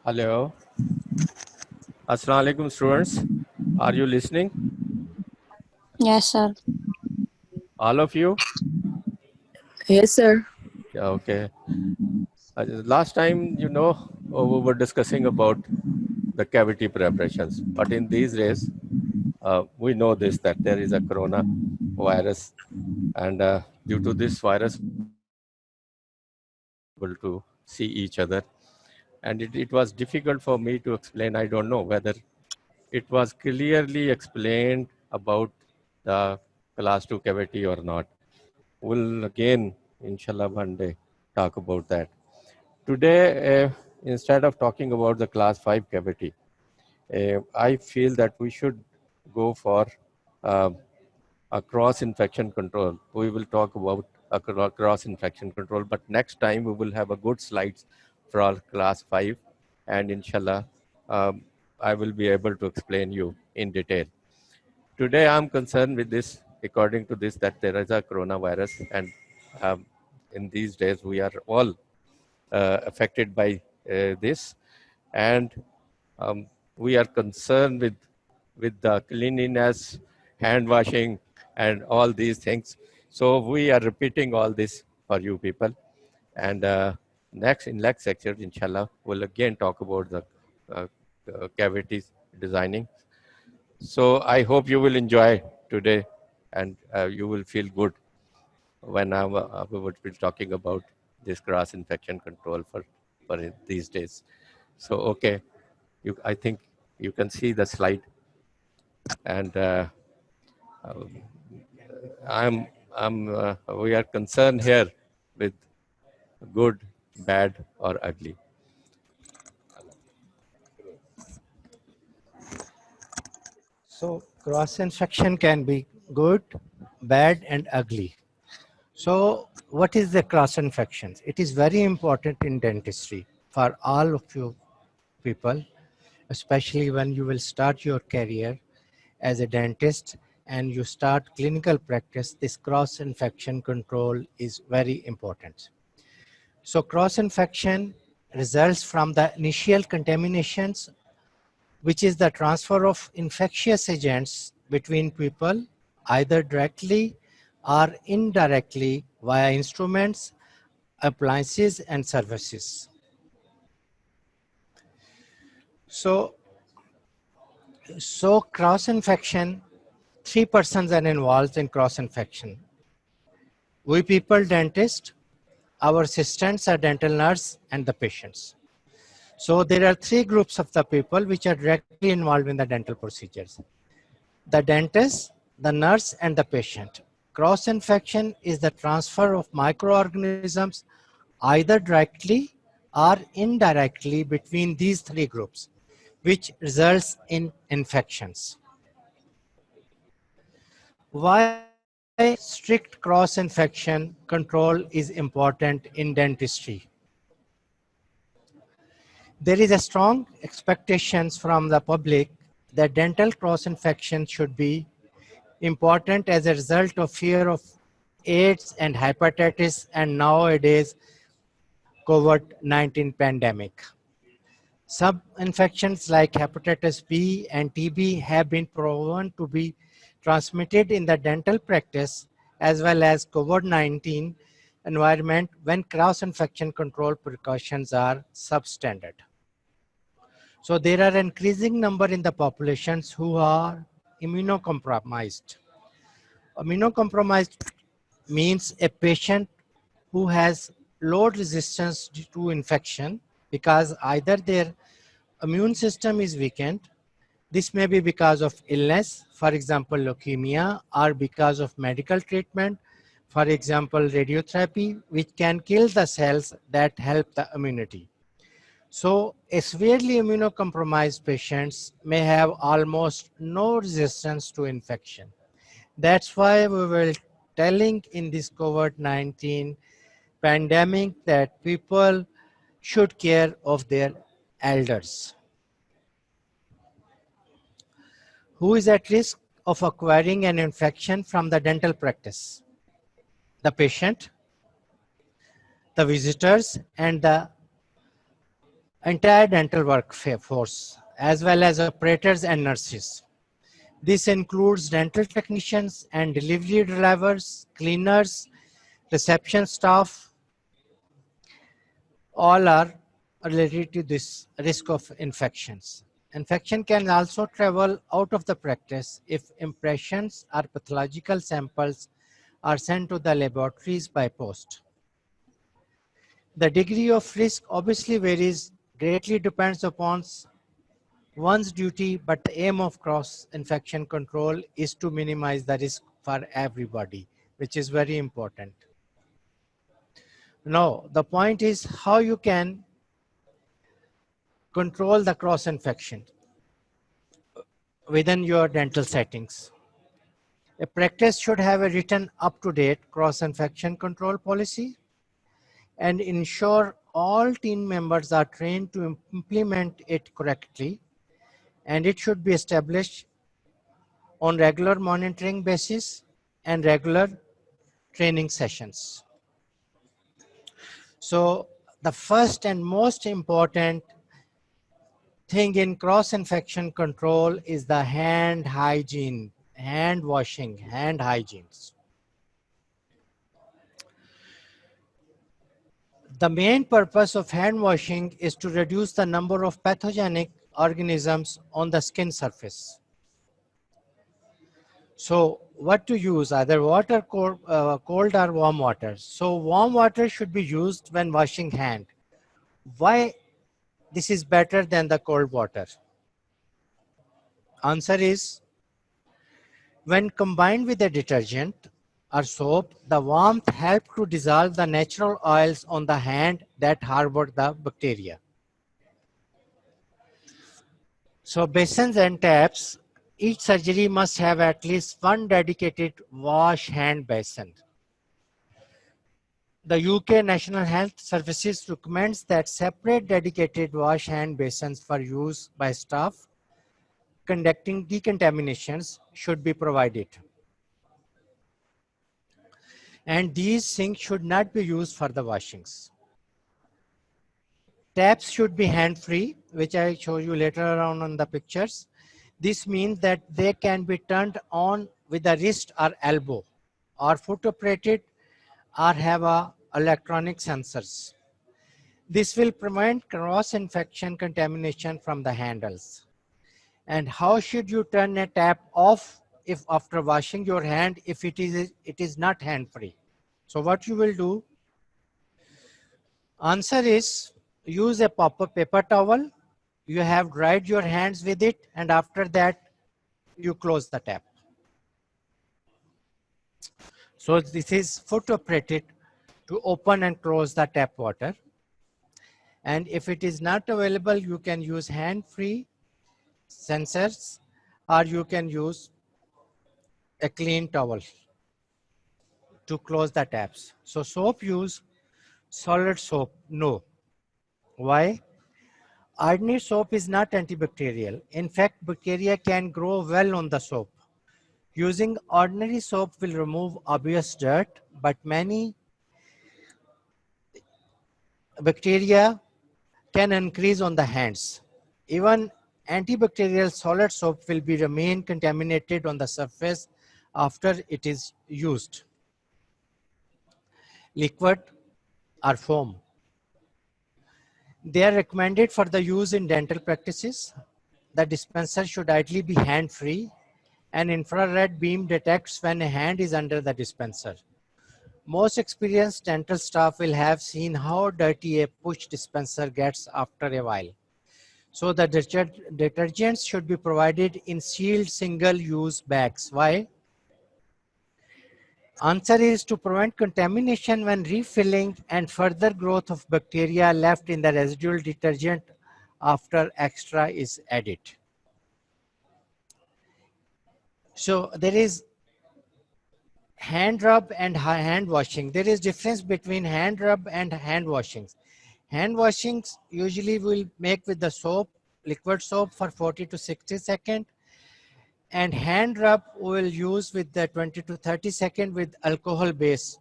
Hello. Assalamu alaikum, students. Are you listening? Yes, sir. All of you? Yes, sir. Yeah, okay. Last time, we were discussing about the cavity preparations. But in these days, we know this that there is a corona virus, and due to this virus, able to see each other. And it was difficult for me to explain. I don't know whether it was clearly explained about the class 2 cavity or not. We'll again, inshallah, one day talk about that. Today, instead of talking about the class 5 cavity, I feel that we should go for uh, a cross infection control. We will talk about a cross infection control, but next time we will have a good slides for our class 5, and inshallah, um, I will be able to explain you in detail. Today, I'm concerned with this, according to this, that there is a coronavirus, and um, in these days, we are all affected by this, and um, we are concerned with the cleanliness, hand washing, and all these things. So we are repeating all this for you people, and next section, inshallah, we'll again talk about the uh, cavities designing. So I hope you will enjoy today, and you will feel good when we would be talking about this cross infection control for these days. So okay, I think you can see the slide, and um, we are concerned here with good, bad, or ugly. So cross-infection can be good, bad, and ugly. So what is the cross-infections? It is very important in dentistry for all of you people, especially when you will start your career as a dentist and you start clinical practice. This cross-infection control is very important. So cross-infection results from the initial contaminations, which is the transfer of infectious agents between people, either directly or indirectly via instruments, appliances, and services. So cross-infection, 3 persons are involved in cross-infection. We people, dentists, our assistants are dental nurse, and the patients. So there are 3 groups of the people which are directly involved in the dental procedures: the dentist, the nurse, and the patient. Cross-infection is the transfer of microorganisms either directly or indirectly between these 3 groups, which results in infections. Why strict cross-infection control is important in dentistry? There is a strong expectations from the public that dental cross-infection should be important as a result of fear of AIDS and hepatitis and nowadays COVID-19 pandemic. Some infections like hepatitis B and TB have been proven to be transmitted in the dental practice as well as COVID-19 environment when cross-infection control precautions are substandard. So there are increasing number in the populations who are immunocompromised. Immunocompromised means a patient who has low resistance to infection because either their immune system is weakened. This may be because of illness, for example, leukemia, or because of medical treatment, for example, radiotherapy, which can kill the cells that help the immunity. So a severely immunocompromised patients may have almost no resistance to infection. That's why we were telling in this COVID-19 pandemic that people should care of their elders. Who is at risk of acquiring an infection from the dental practice? The patient, the visitors, and the entire dental workforce, as well as operators and nurses. This includes dental technicians and delivery drivers, cleaners, reception staff. All are related to this risk of infections. Infection can also travel out of the practice if impressions or pathological samples are sent to the laboratories by post. The degree of risk obviously varies, greatly depends upon one's duty, but the aim of cross-infection control is to minimize the risk for everybody, which is very important. Now, the point is how you can control the cross-infection within your dental settings. A practice should have a written up-to-date cross-infection control policy and ensure all team members are trained to implement it correctly, and it should be established on regular monitoring basis and regular training sessions. So the first and most important thing in cross-infection control is the hand hygiene, hand washing, hand hygienes. The main purpose of hand washing is to reduce the number of pathogenic organisms on the skin surface. So what to use, either water, cold or warm water. So warm water should be used when washing hand. Why this is better than the cold water? Answer is, when combined with a detergent or soap, the warmth helps to dissolve the natural oils on the hand that harbor the bacteria. So basins and taps, each surgery must have at least one dedicated wash hand basin. The UK National Health Services recommends that separate dedicated wash hand basins for use by staff conducting decontaminations should be provided. And these sinks should not be used for the washings. Taps should be hand-free, which I show you later on the pictures. This means that they can be turned on with the wrist or elbow, or foot operated, or have electronic sensors. This will prevent cross-infection contamination from the handles. And how should you turn a tap off if after washing your hand if it is not hand-free? So what you will do? Answer is, use a paper towel. You have dried your hands with it, and after that you close the tap. So this is foot operated to open and close the tap water. And if it is not available, you can use hand-free sensors, or you can use a clean towel to close the taps. So soap use, solid soap, no. Why? Ordinary soap is not antibacterial. In fact, bacteria can grow well on the soap. Using ordinary soap will remove obvious dirt, but many bacteria can increase on the hands. Even antibacterial solid soap will remain contaminated on the surface after it is used. Liquid or foam. They are recommended for the use in dental practices. The dispenser should ideally be hand-free. An infrared beam detects when a hand is under the dispenser. Most experienced dental staff will have seen how dirty a push dispenser gets after a while. So the detergents should be provided in sealed single-use bags. Why? Answer is to prevent contamination when refilling and further growth of bacteria left in the residual detergent after extra is added. So there is hand rub and hand washing. There is difference between hand rub and hand washings. Hand washings usually will make with the soap, liquid soap for 40 to 60 seconds. And hand rub will use with the 20 to 30 seconds with alcohol base,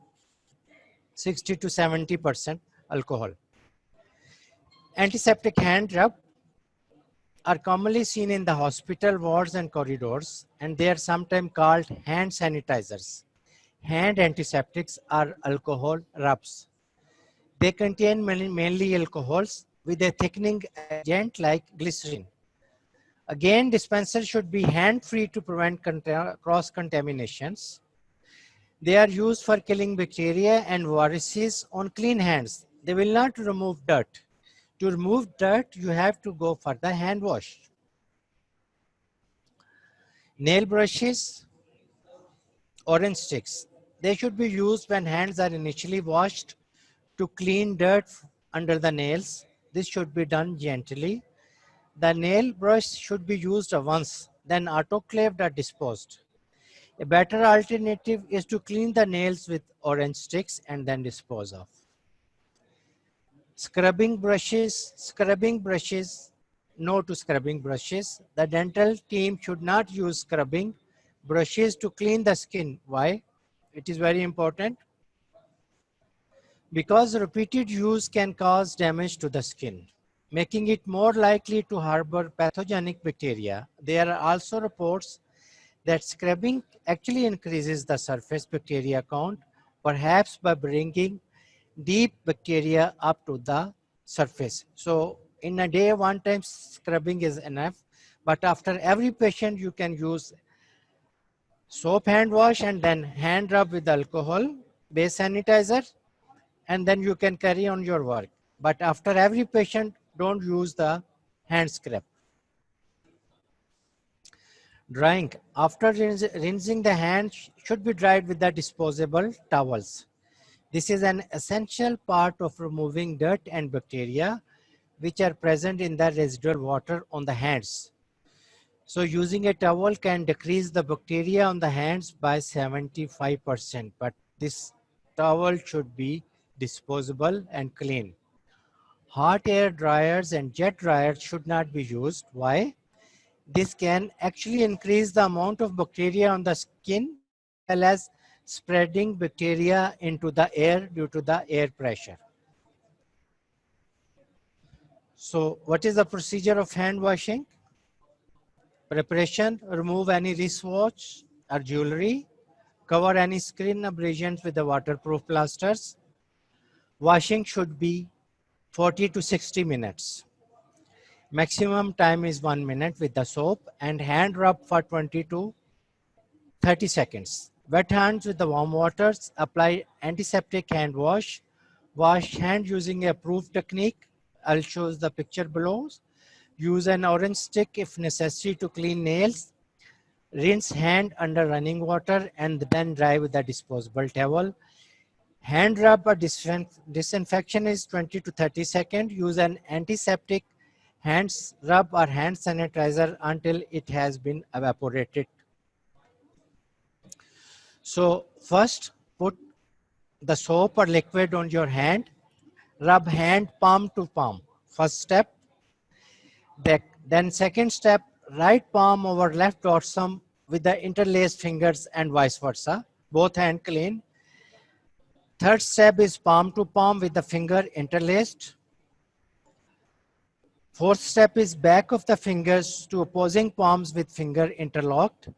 60 to 70% alcohol. Antiseptic hand rub are commonly seen in the hospital wards and corridors, and they are sometimes called hand sanitizers. Hand antiseptics are alcohol rubs. They contain mainly alcohols with a thickening agent like glycerin. Again, dispenser should be hand-free to prevent cross-contaminations. They are used for killing bacteria and viruses on clean hands. They will not remove dirt. To remove dirt, you have to go for the hand wash. Nail brushes, orange sticks. They should be used when hands are initially washed to clean dirt under the nails. This should be done gently. The nail brush should be used once, then autoclaved or disposed. A better alternative is to clean the nails with orange sticks and then dispose of. Scrubbing brushes, no to scrubbing brushes. The dental team should not use scrubbing brushes to clean the skin. Why? It is very important. Because repeated use can cause damage to the skin, making it more likely to harbor pathogenic bacteria. There are also reports that scrubbing actually increases the surface bacteria count, perhaps by bringing deep bacteria up to the surface. So in a day, one time scrubbing is enough, but after every patient, you can use soap hand wash and then hand rub with alcohol based sanitizer, and then you can carry on your work. But after every patient, don't use the hand scrub. Drying. After rinsing, the hands should be dried with the disposable towels. This is an essential part of removing dirt and bacteria which are present in the residual water on the hands. So using a towel can decrease the bacteria on the hands by 75%, but this towel should be disposable and clean. Hot air dryers and jet dryers should not be used. Why? This can actually increase the amount of bacteria on the skin as well as spreading bacteria into the air due to the air pressure. So what is the procedure of hand washing? Preparation: remove any wristwatch or jewelry, cover any skin abrasions with the waterproof plasters. Washing should be 40 to 60 minutes. Maximum time is 1 minute with the soap, and hand rub for 20 to 30 seconds. Wet hands with the warm waters. Apply antiseptic hand wash. Wash hand using a approved technique. I'll show the picture below. Use an orange stick if necessary to clean nails. Rinse hand under running water and then dry with a disposable towel. Hand rub or disinfection is 20 to 30 seconds. Use an antiseptic hand rub or hand sanitizer until it has been evaporated. So first, put the soap or liquid on your hand. Rub hand palm to palm. First step. Then second step, right palm over left dorsum with the interlaced fingers and vice versa. Both hand clean. Third step is palm to palm with the finger interlaced. Fourth step is back of the fingers to opposing palms with finger interlocked.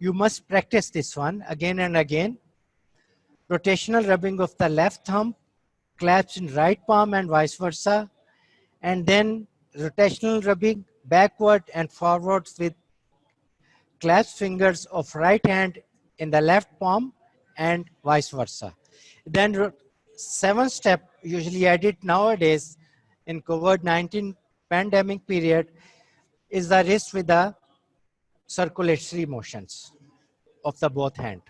You must practice this one again and again. Rotational rubbing of the left thumb, clasps in right palm and vice versa. And then rotational rubbing backward and forwards with clasped fingers of right hand in the left palm and vice versa. Then seventh step, usually added nowadays in COVID-19 pandemic period, is the wrist with the circulatory motions of the both hand.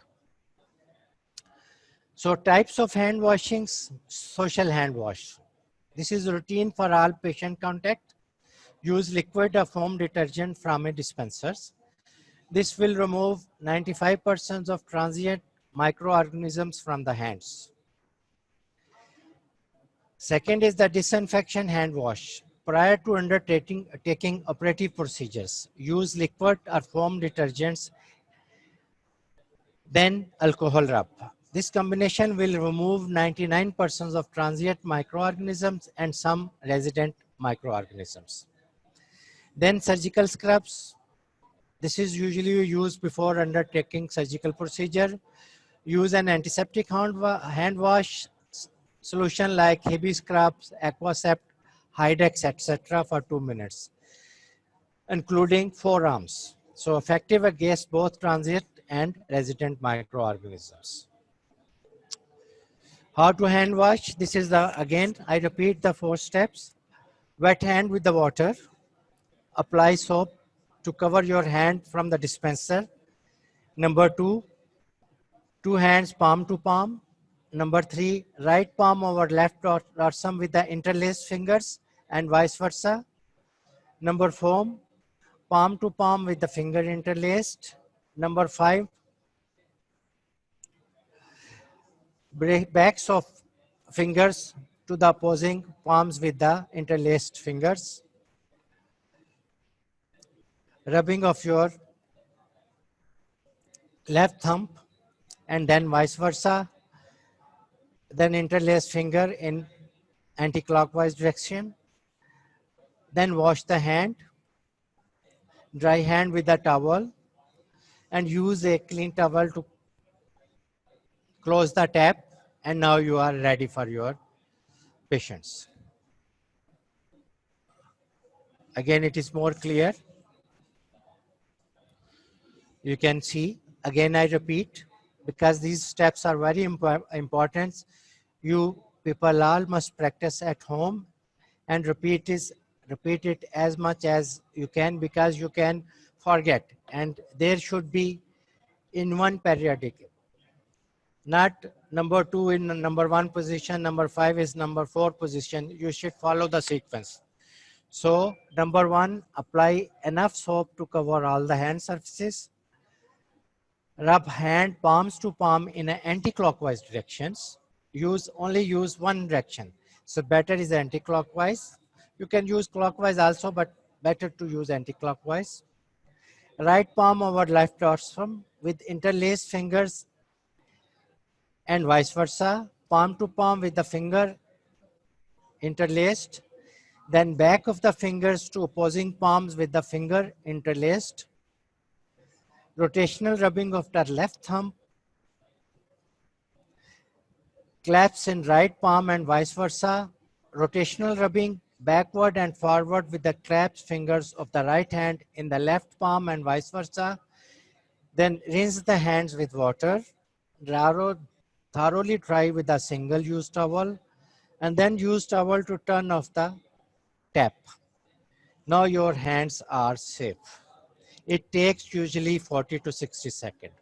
So types of hand washings: social hand wash. This is routine for all patient contact. Use liquid or foam detergent from a dispensers. This will remove 95% of transient microorganisms from the hands. Second is the disinfection hand wash. Prior to taking operative procedures, use liquid or foam detergents, then alcohol rub. This combination will remove 99% of transient microorganisms and some resident microorganisms. Then surgical scrubs. This is usually used before undertaking surgical procedure. Use an antiseptic hand wash solution like Hebe scrubs, Aquacept, Hydex, etc. for 2 minutes, including forearms. So effective against both transient and resident microorganisms. How to hand wash? This is again, I repeat the 4 steps. Wet hand with the water. Apply soap to cover your hand from the dispenser. Number 2, 2 hands palm to palm. Number 3, right palm over left dorsum with the interlaced fingers and vice versa. Number 4, palm to palm with the finger interlaced. Number 5, backs of fingers to the opposing palms with the interlaced fingers. Rubbing of your left thumb and then vice versa. Then interlaced finger in anti-clockwise direction. Then wash the hand. Dry hand with a towel and use a clean towel to close the tap, and now you are ready for your patients. Again, it is more clear. You can see, again I repeat, because these steps are very important, you people all must practice at home and repeat it as much as you can, because you can forget, and there should be in one periodic, not number 2 in number 1 position, number 5 is number 4 position. You should follow the sequence. So number 1, apply enough soap to cover all the hand surfaces. Rub hand palms to palm in anti-clockwise directions. Only use one direction. So better is anti-clockwise. You can use clockwise also, but better to use anti-clockwise. Right palm over left dorsum with interlaced fingers and vice versa. Palm to palm with the finger interlaced. Then back of the fingers to opposing palms with the finger interlaced. Rotational rubbing of the left thumb. Claps in right palm and vice versa. Rotational rubbing backward and forward with the claps fingers of the right hand in the left palm and vice versa. Then rinse the hands with water. Thoroughly dry with a single-use towel, and then use towel to turn off the tap. Now your hands are safe. It takes usually 40 to 60 seconds.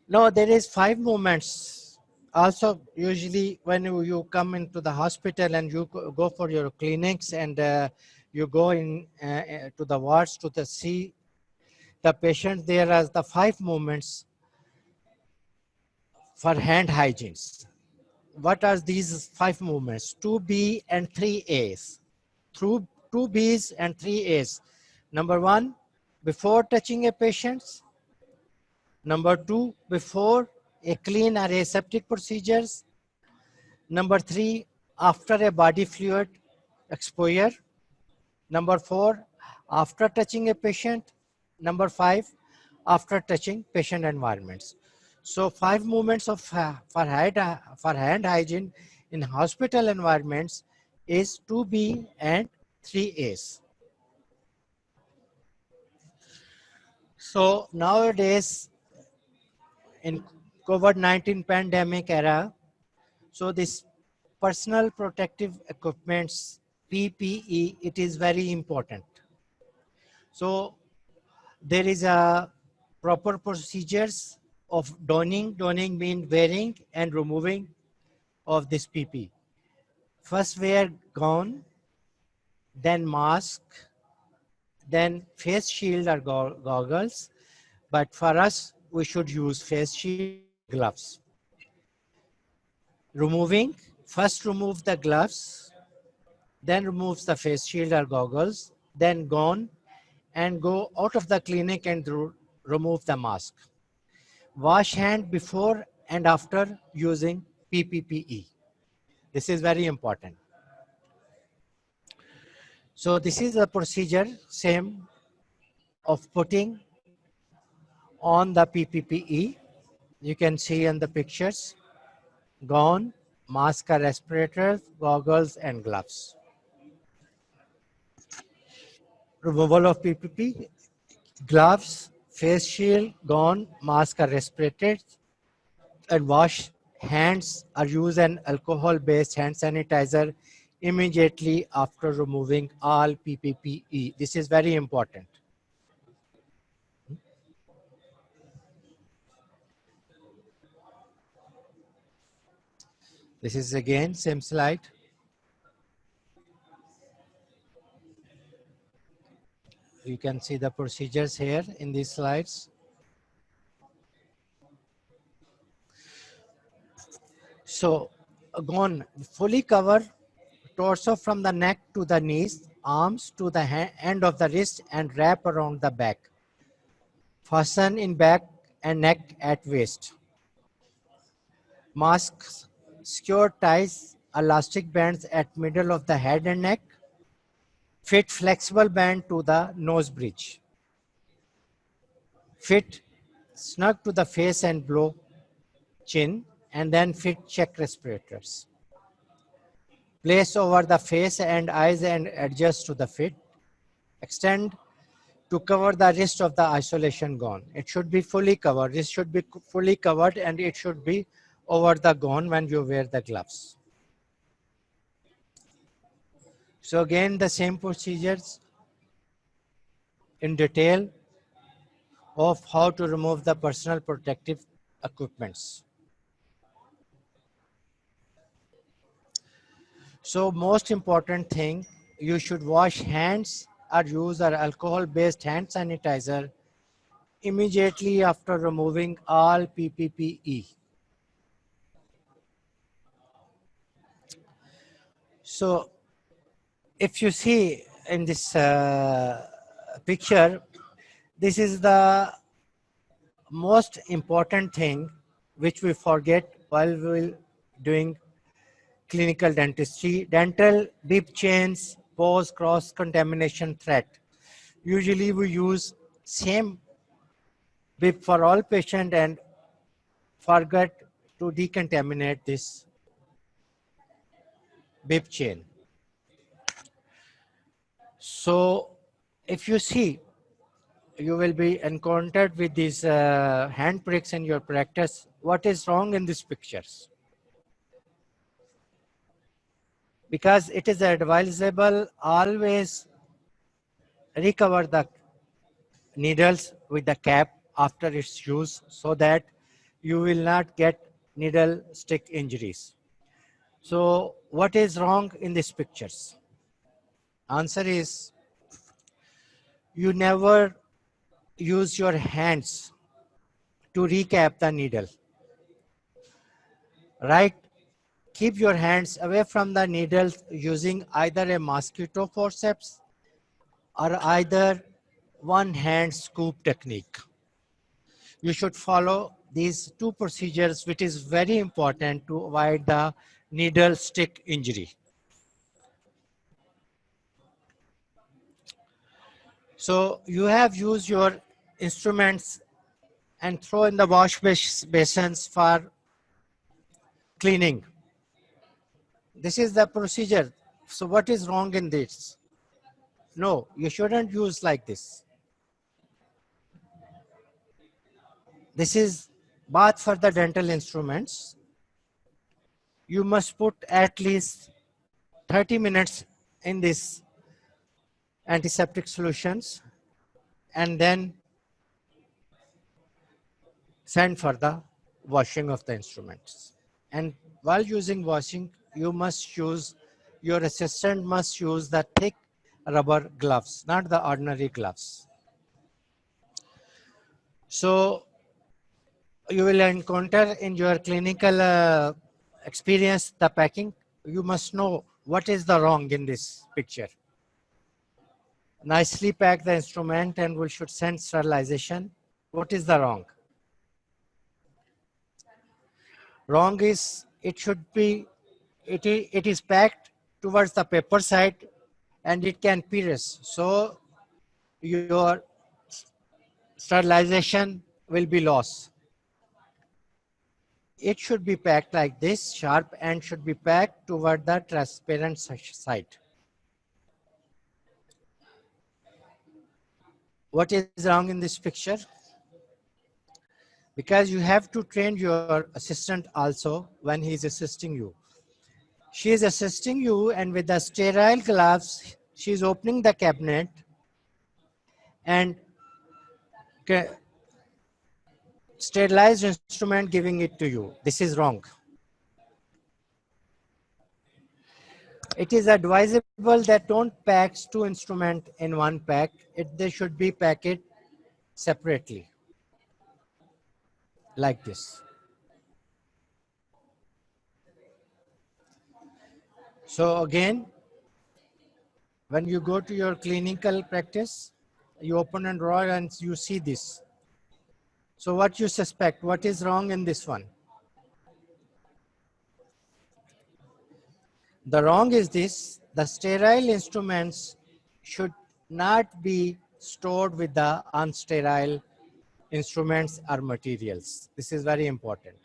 Now there is 5 movements. Also, usually when you come into the hospital and you go for your clinics and you go in to the wards to see the patient, there are the 5 movements for hand hygienes. What are these 5 movements? 2B and 3A's. Through 2B's and 3A's. Number 1, before touching a patient. Number 2, before a clean or aseptic procedures. Number 3, after a body fluid exposure. Number 4, after touching a patient. Number 5, after touching patient environments. So 5 movements of for hand hygiene in hospital environments is 2B and 3A's. So nowadays in COVID-19 pandemic era, so this personal protective equipments, PPE, it is very important. So there is a proper procedures of donning. Donning means wearing and removing of this PPE. First wear gown, then mask, then face shield or goggles. But for us, we should use face shield, gloves. Removing, first remove the gloves, then removes the face shield or goggles, then gown, and go out of the clinic and remove the mask. Wash hand before and after using PPE. This is very important. So this is a procedure, same, of putting on the PPE. You can see in the pictures, gown, mask or respirators, goggles and gloves. Removal of PPE, gloves, face shield, gown, mask or respirators, and wash hands or use an alcohol-based hand sanitizer immediately after removing all PPE. This is very important. This is again same slide. You can see the procedures here in these slides. So gown, fully cover torso from the neck to the knees, arms to the end of the wrist and wrap around the back. Fasten in back and neck at waist. Masks, secure ties, elastic bands at middle of the head and neck. Fit flexible band to the nose bridge. Fit snug to the face and below chin, and then fit check respirators. Place over the face and eyes and adjust to the fit. Extend to cover the rest of the isolation gown. It should be fully covered. This should be fully covered and it should be over the gown when you wear the gloves. So again, the same procedures in detail of how to remove the personal protective equipments. So most important thing, you should wash hands or use an alcohol-based hand sanitizer immediately after removing all PPE. So if you see in this picture, this is the most important thing which we forget while we're doing clinical dentistry. Dental bib chains pose cross-contamination threat. Usually we use same bib for all patients and forget to decontaminate this bib chain. So if you see, you will be encountered with these hand pricks in your practice. What is wrong in these pictures? Because it is advisable always recover the needles with the cap after its use so that you will not get needle stick injuries. So what is wrong in these pictures? Answer is, you never use your hands to recap the needle. Right? Keep your hands away from the needles using either a mosquito forceps or either one hand scoop technique. You should follow these two procedures, which is very important to avoid the needle stick injury. So you have used your instruments and throw in the wash basins for cleaning. This is the procedure. So what is wrong in this? No, you shouldn't use like this. This is bath for the dental instruments. You must put at least 30 minutes in this antiseptic solutions and then send for the washing of the instruments. And while using washing, you must use, your assistant must use the thick rubber gloves, not the ordinary gloves. So you will encounter in your clinical experience the packing. You must know what is the wrong in this picture. Nicely pack the instrument and we should send sterilization. What is the wrong? Wrong is, it should be, it is packed towards the paper side and it can pierce. So your sterilization will be lost. It should be packed like this. Sharp end should be packed toward the transparent side. What is wrong in this picture? Because you have to train your assistant also when he is assisting you. She is assisting you, and with the sterile gloves, she is opening the cabinet and sterilized instrument giving it to you. This is wrong. It is advisable that don't pack two instruments in one pack. They should be packed separately, like this. So again, when you go to your clinical practice, you open a drawer and you see this. So what you suspect? What is wrong in this one? The wrong is this: the sterile instruments should not be stored with the unsterile instruments or materials. This is very important.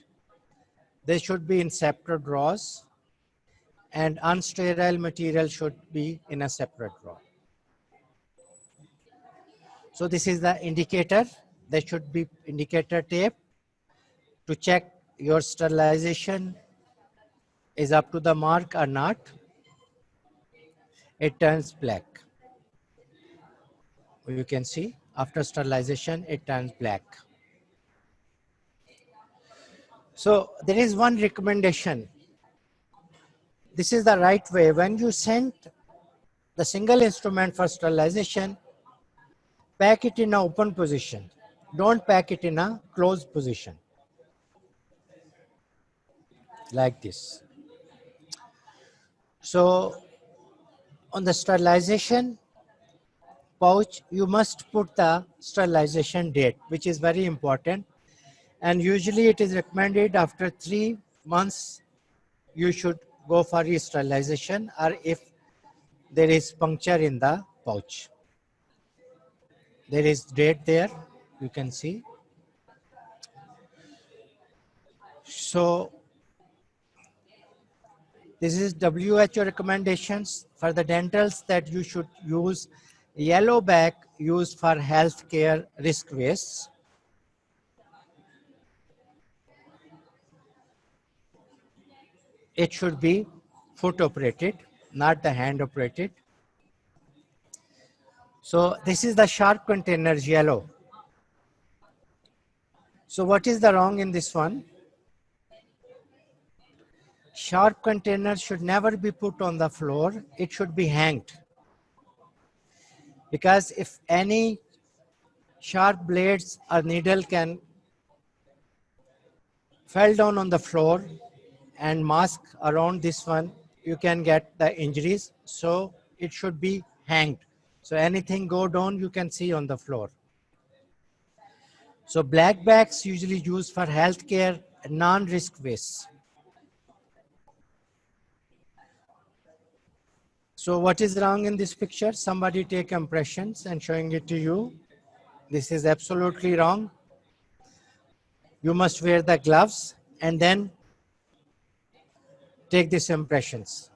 They should be in separate drawers, and unsterile material should be in a separate drawer. So this is the indicator. There should be indicator tape to check your sterilization is up to the mark or not. It turns black. You can see after sterilization, it turns black. So there is one recommendation. This is the right way. When you send the single instrument for sterilization, pack it in an open position. Don't pack it in a closed position, like this. So on the sterilization pouch, you must put the sterilization date, which is very important. And usually it is recommended after 3 months, you should go for re-sterilization, or if there is puncture in the pouch. There is date there, you can see. So this is WHO recommendations for the dentals, that you should use yellow bag used for healthcare risk wastes. It should be foot operated, not the hand operated. So this is the sharp containers, yellow. So what is the wrong in this one? Sharp containers should never be put on the floor. It should be hanged. Because if any sharp blades or needle can fall down on the floor and mask around this one, you can get the injuries. So it should be hanged. So anything go down, you can see on the floor. So black bags usually used for healthcare, non-risk waste. So what is wrong in this picture? Somebody take impressions and showing it to you. This is absolutely wrong. You must wear the gloves and then take these impressions.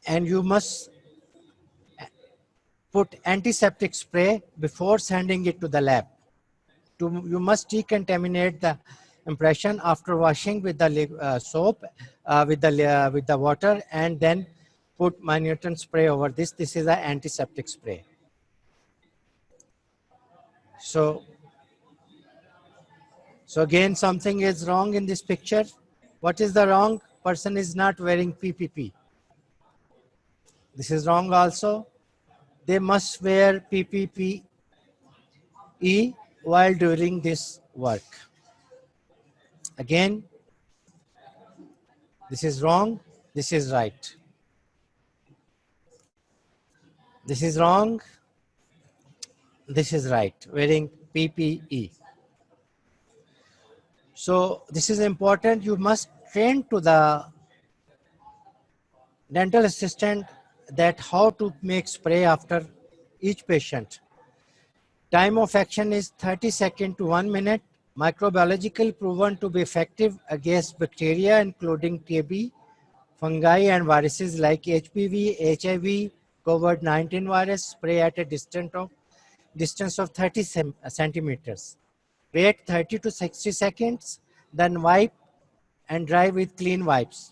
And you must put antiseptic spray before sending it to the lab. You must decontaminate the impression after washing with the soap, with the water, and then put Manutan spray over this. This is an antiseptic spray. So again, something is wrong in this picture. What is the wrong? Person is not wearing PPP. This is wrong also. They must wear PPE while doing this work. Again, this is wrong. This is right. This is wrong. This is right. Wearing PPE. So this is important. You must train to the dental assistant that how to make spray after each patient. Time of action is 30 seconds to 1 minute. Microbiological proven to be effective against bacteria including TB, fungi and viruses like HPV, HIV, COVID-19 virus. Spray at a distance of 30 centimeters. Wait 30 to 60 seconds, then wipe and dry with clean wipes.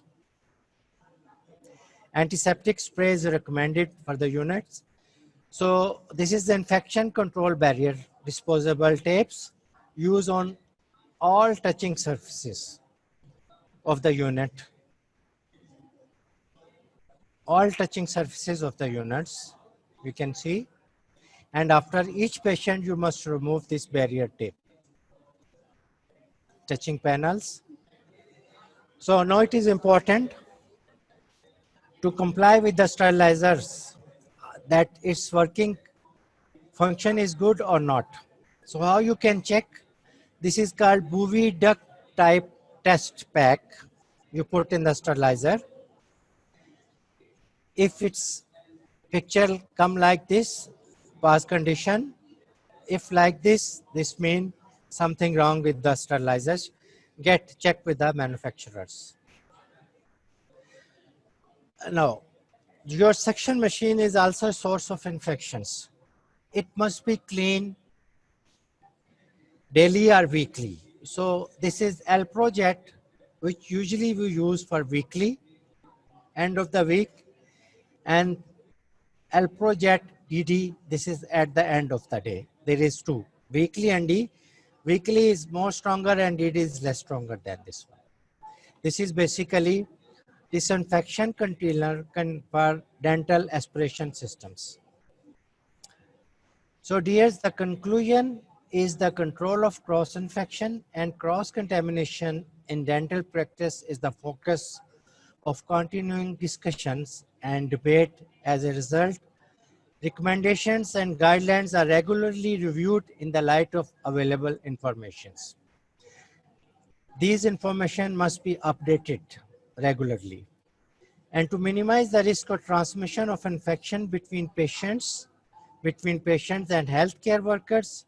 Antiseptic spray is recommended for the units. So this is the infection control barrier. Disposable tapes used on all touching surfaces of the unit. All touching surfaces of the units, you can see. And after each patient, you must remove this barrier tape. Touching panels. So now it is important to comply with the sterilizers that its working function is good or not. So how you can check? This is called Bowie duct type test pack. You put in the sterilizer. If its picture come like this, pass condition. If like this means something wrong with the sterilizers. Get checked with the manufacturers. Now, your suction machine is also a source of infections. It must be clean daily or weekly. So this is Alprojet, which usually we use for weekly, end of the week, and Alprojet DD, this is at the end of the day. There is two, weekly and D. Weekly is more stronger and DD is less stronger than this one. This is basically disinfection container for dental aspiration systems. So dears, the conclusion is the control of cross-infection and cross-contamination in dental practice is the focus of continuing discussions and debate. As a result, recommendations and guidelines are regularly reviewed in the light of available informations. These information must be updated regularly. And to minimize the risk of transmission of infection between patients and healthcare workers,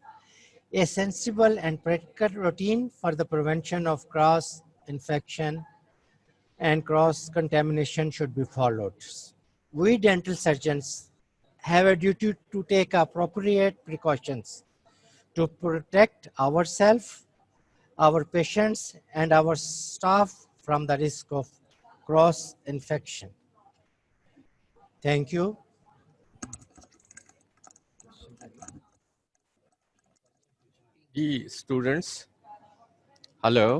a sensible and practical routine for the prevention of cross-infection and cross-contamination should be followed. We dental surgeons have a duty to take appropriate precautions to protect ourselves, our patients, and our staff from the risk of cross-infection. Thank you. The students, hello.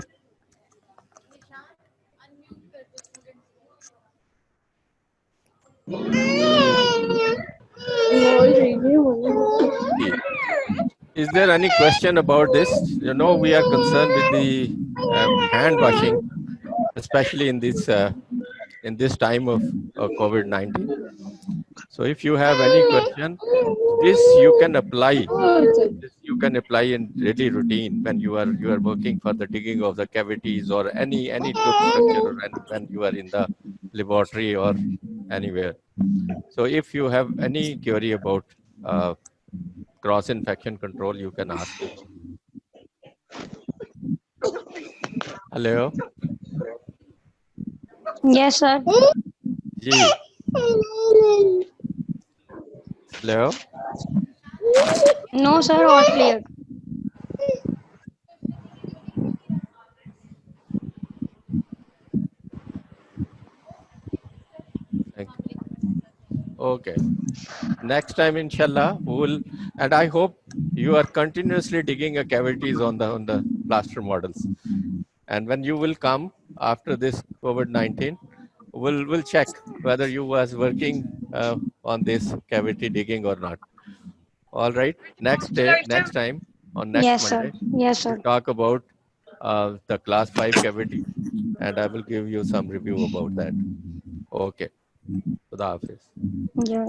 Is there any question about this? You know, we are concerned with the hand washing, especially in this time of COVID-19. So if you have any question, this you can apply. This you can apply in daily routine when you are working for the digging of the cavities or any tooth structure, or when you are in the laboratory or anywhere. So if you have any query about cross-infection control, you can ask me. Hello. Yes, sir. Ji. Hello. No, sir, all clear. Thank you. Okay. Next time, inshallah, we will, and I hope you are continuously digging a cavities on the plaster models. And when you will come after this COVID-19, we'll check whether you was working on this cavity digging or not. All right. Next time on next Yes, Monday, sir. Yes, sir. we'll talk about the class 5 cavity, and I will give you some review about that. Okay. Khuda Hafiz. Yeah.